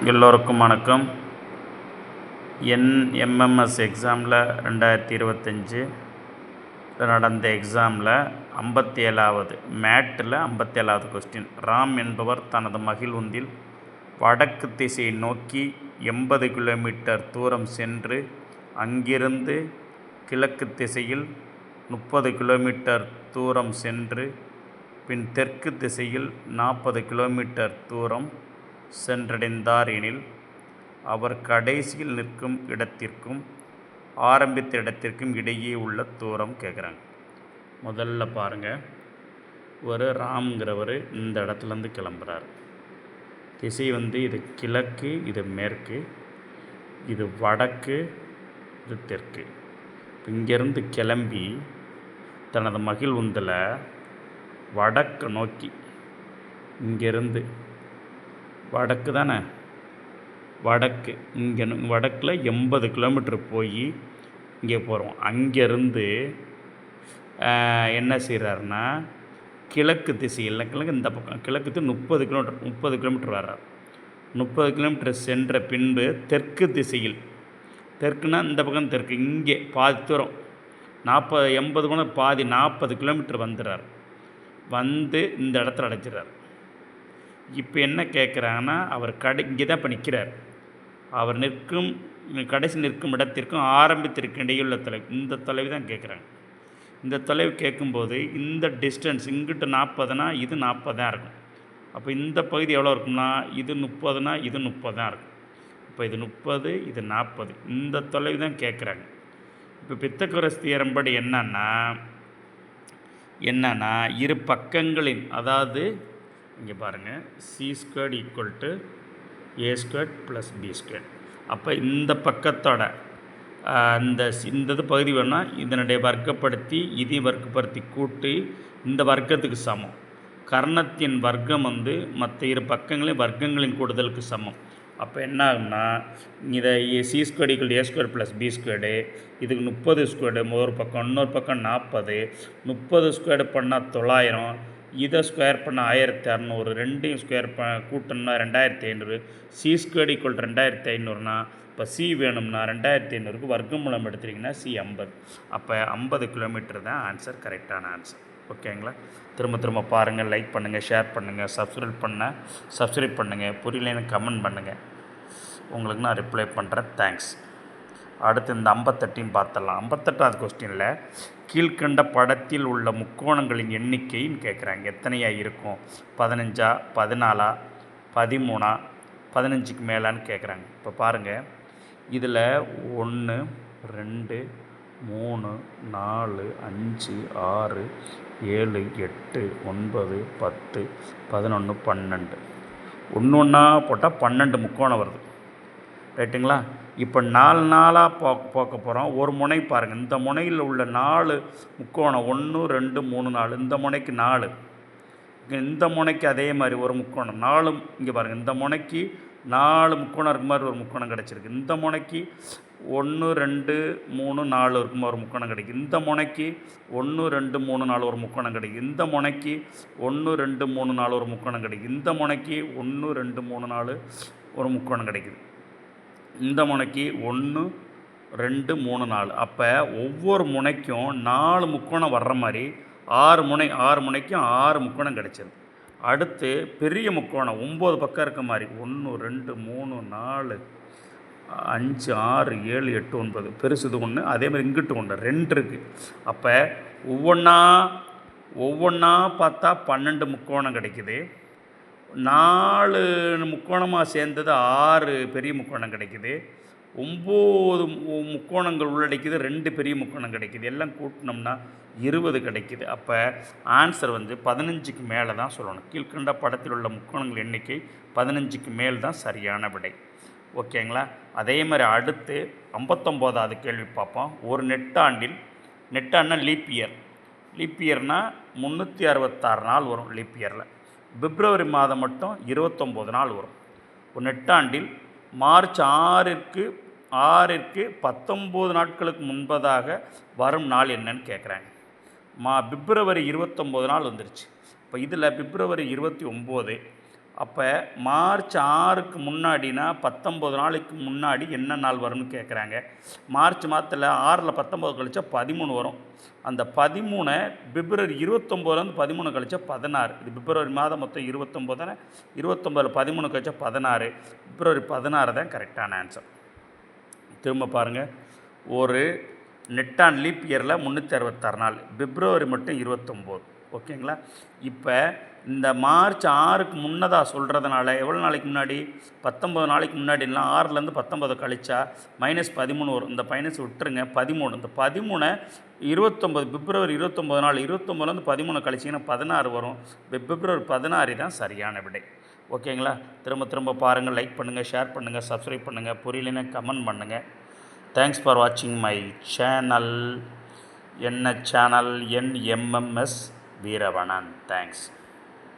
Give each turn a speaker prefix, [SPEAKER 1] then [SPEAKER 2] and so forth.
[SPEAKER 1] எல்லோருக்கும் வணக்கம். எம்எம்எஸ் எக்ஸாமில் 2025 நடந்த எக்ஸாமில் 57வது மேட்டில் 57வது கொஸ்டின். ராம் என்பவர் தனது மகிழுந்தில் வடக்கு திசையை நோக்கி 80 கிலோமீட்டர் தூரம் சென்று அங்கிருந்து கிழக்கு திசையில் 30 கிலோமீட்டர் தூரம் சென்று பின் தெற்கு திசையில் 40 கிலோமீட்டர் தூரம் சென்றடைந்தார் எனில் அவர் கடைசியில் நிற்கும் இடத்திற்கும் ஆரம்பித்த இடத்திற்கும் இடையே உள்ள தூரம் கேட்குறாங்க. முதல்ல பாருங்கள், ஒரு ராம்ங்கிறவர் இந்த இடத்துலேருந்து கிளம்புறார். திசை இது கிழக்கு, இது மேற்கு, இது வடக்கு, இது தெற்கு. இங்கேருந்து கிளம்பி தனது மகிழுந்தில் வடக்கு நோக்கி, இங்கேருந்து வடக்கு தானே, வடக்கு இங்கே வடக்கில் 80 கிலோமீட்டர் போய் இங்கே போகிறோம். அங்கேருந்து என்ன செய்கிறாருன்னா கிழக்கு திசையில் கிழக்கு இந்த பக்கம் கிழக்கு 30 கிலோமீட்டர் வர்றார். 30 கிலோமீட்டர் சென்ற பின்பு தெற்கு திசையில், தெற்குனா இந்த பக்கம் தெற்கு, இங்கே பாதி தூரம் 80 கூட பாதி 40 கிலோமீட்டர் வந்துடுறார். வந்து இந்த இடத்துல அடைச்சிடுறார். இப்போ என்ன கேட்குறாங்கன்னா, அவர் இங்கே தான் இப்போ நிற்கிறார். அவர் கடைசி நிற்கும் இடத்திற்கும் ஆரம்பித்திற்கு இடையுள்ள தொலைவு, இந்த தொலைவு தான் கேட்குறாங்க. இந்த தொலைவு கேட்கும்போது இந்த டிஸ்டன்ஸ் இங்கிட்டு 40னா இது 40 தான் இருக்கும். அப்போ இந்த பகுதி எவ்வளோ இருக்கும்னா இது 30னா இது 30 தான் இருக்கும். இப்போ இது 30, இது 40, இந்த தொலைவு தான் கேட்குறாங்க. இப்போ பித்தகோரஸ் தியரம் படி என்னன்னா இரு பக்கங்களின், அதாவது இங்கே பாருங்கள், c² = a² + b². அப்போ இந்த பக்கத்தோட இந்த பகுதி வேணால் இதனுடைய வர்க்கப்படுத்தி இதையும் வர்க்கப்படுத்தி கூட்டி இந்த வர்க்கத்துக்கு சமம். கர்ணத்தின் வர்க்கம் மற்ற இரு பக்கங்களையும் வர்க்கங்களின் கூடுதலுக்கு சமம். அப்போ என்ன ஆகும்னா இதை c² = a² + b², இதுக்கு 30² ஒரு பக்கம், இன்னொரு பக்கம் 40, 30² பண்ணால் 900, இதை ஸ்கொயர் பண்ணால் 1600, ரெண்டையும் ஸ்கொயர் கூட்டணும்னா 2500, c² = 2500னா இப்போ சி வேணும்னா 2500க்கு வர்க்கமூலம் எடுத்துட்டிங்கன்னா c 50. அப்போ 50 கிலோமீட்டர் தான் ஆன்சர், கரெக்டான ஆன்சர். ஓகேங்களா? திரும்ப பாருங்கள், லைக் பண்ணுங்கள், ஷேர் பண்ணுங்கள், சப்ஸ்கிரைப் பண்ணுங்கள். புரியலைன்னு கமெண்ட் பண்ணுங்கள், உங்களுக்கு நான் ரிப்ளை பண்ணுறேன். தேங்க்ஸ். அடுத்து இந்த 58 பார்த்துடலாம். 58வது கொஸ்டினில் கீழ்கண்ட படத்தில் உள்ள முக்கோணங்களின் எண்ணிக்கைன்னு கேட்குறாங்க. எத்தனையாக இருக்கும்? 15, 14, 13, 15க்கு மேலான்னு கேட்குறாங்க. இப்போ பாருங்கள், இதில் 1, 2, 3, 4, 5, 6, 7, 8, 9, 10, 11, 12, ஒன்றா போட்டால் 12 முக்கோணம் வருது. ரைட்டுங்களா? இப்போ 4 நாளாக போக்க போகிறோம். ஒரு முனை பாருங்கள், இந்த முனையில் உள்ள 4 முக்கோணம் 1, 2, 3, 4, இந்த முனைக்கு 4, இந்த முனைக்கு அதே மாதிரி ஒரு முக்கோணம் 4. இங்கே பாருங்கள், இந்த முனைக்கு 4 முக்கோணம் இருக்க மாதிரி ஒரு முக்கோணம் கிடச்சிருக்கு. இந்த முனைக்கு 1, 2, 3, 4 இருக்கும் ஒரு முக்கோணம் கிடைக்கும். இந்த முனைக்கு 1, 2, 3, 4 ஒரு முக்கோணம் கிடைக்கும். இந்த முனைக்கு 1, 2, 3, 4 ஒரு முக்கோணம் கிடைக்கும். இந்த முனைக்கு 1, 2, 3, 4 ஒரு முக்கோணம் கிடைக்குது. இந்த முனைக்கு 1, 2, 3, 4. அப்போ ஒவ்வொரு முனைக்கும் 4 முக்கோணம் வர்ற மாதிரி 6 முனைக்கும் 6 முக்கோணம் கிடச்சிது. அடுத்து பெரிய முக்கோணம் 9 பக்கம் இருக்க மாதிரி 1, 2, 3, 4, 5, 6, 7, 8, 9 பெருசுது ஒன்று, அதே மாதிரி இங்கிட்டு ஒன்று 2 இருக்குது. அப்போ ஒவ்வொன்றா பார்த்தா 12 முக்கோணம் கிடைக்குது. 4 முக்கோணமாக சேர்ந்தது 6 பெரிய முக்கோணம் கிடைக்குது. 9 முக்கோணங்கள் உள்ளடக்கிது 2 பெரிய முக்கோணம் கிடைக்குது. எல்லாம் கூட்டினோம்னா 20 கிடைக்குது. அப்போ ஆன்சர் 15க்கு மேலே தான் சொல்லணும். கீழ்கண்ட படத்தில் உள்ள முக்கோணங்கள் எண்ணிக்கை 15க்கு மேல் தான் சரியான விடை. ஓகேங்களா? அதே மாதிரி அடுத்து 59வது கேள்வி பார்ப்போம். ஒரு நெட்டாண்டில் லீப் இயர்னால் 366 நாள் வரும். லீப் இயரில் பிப்ரவரி மாதம் மட்டும் 29 நாள் வரும். ஒரு நெட்டாண்டில் மார்ச் 6ற்கு 19 நாட்களுக்கு முன்பதாக வரும் நாள் என்னன்னு கேட்குறாங்க. பிப்ரவரி 29 நாள் வந்துருச்சு. இப்போ இதில் பிப்ரவரி 29 அப்போ மார்ச் 6க்கு முன்னாடினா 19 நாளைக்கு முன்னாடி என்ன நாள் வரும்னு கேட்குறாங்க. மார்ச் மாதத்தில் 6ல் 19 கழிச்சா 13 வரும். அந்த 13 பிப்ரவரி 29லேருந்து 13 கழிச்சா 16. இது பிப்ரவரி மாதம் மொத்தம் 29 தானே. 29ல் 13 கழிச்சா 16. பிப்ரவரி 16 தான் கரெக்டான ஆன்சர். திரும்ப பாருங்கள், ஒரு நெட் ஆன் லீப் இயரில் 366 நாள், பிப்ரவரி மட்டும் 29. ஓகேங்களா. இப்போ இந்த மார்ச் 6க்கு முன்னதாக சொல்கிறதுனால எவ்வளோ நாளைக்கு முன்னாடி, 19 நாளைக்கு முன்னாடிலாம் 6லேருந்து 19 கழிச்சா -13 வரும். இந்த மைனஸ் விட்டுருங்க, 13. இந்த 13 29 பிப்ரவரி 29 நாள், 29லேருந்து 13 கழிச்சிங்கன்னா 16 வரும். பிப்ரவரி 16 தான் சரியான விடை. ஓகேங்களா. திரும்ப பாருங்கள், லைக் பண்ணுங்கள், ஷேர் பண்ணுங்கள், சப்ஸ்கிரைப் பண்ணுங்கள், புரியலைன்னா கமெண்ட் பண்ணுங்கள். தேங்க்ஸ் ஃபார் வாட்சிங் மை சேனல். என்ன சேனல்? NMMS வீரவணன். தேங்க்ஸ்.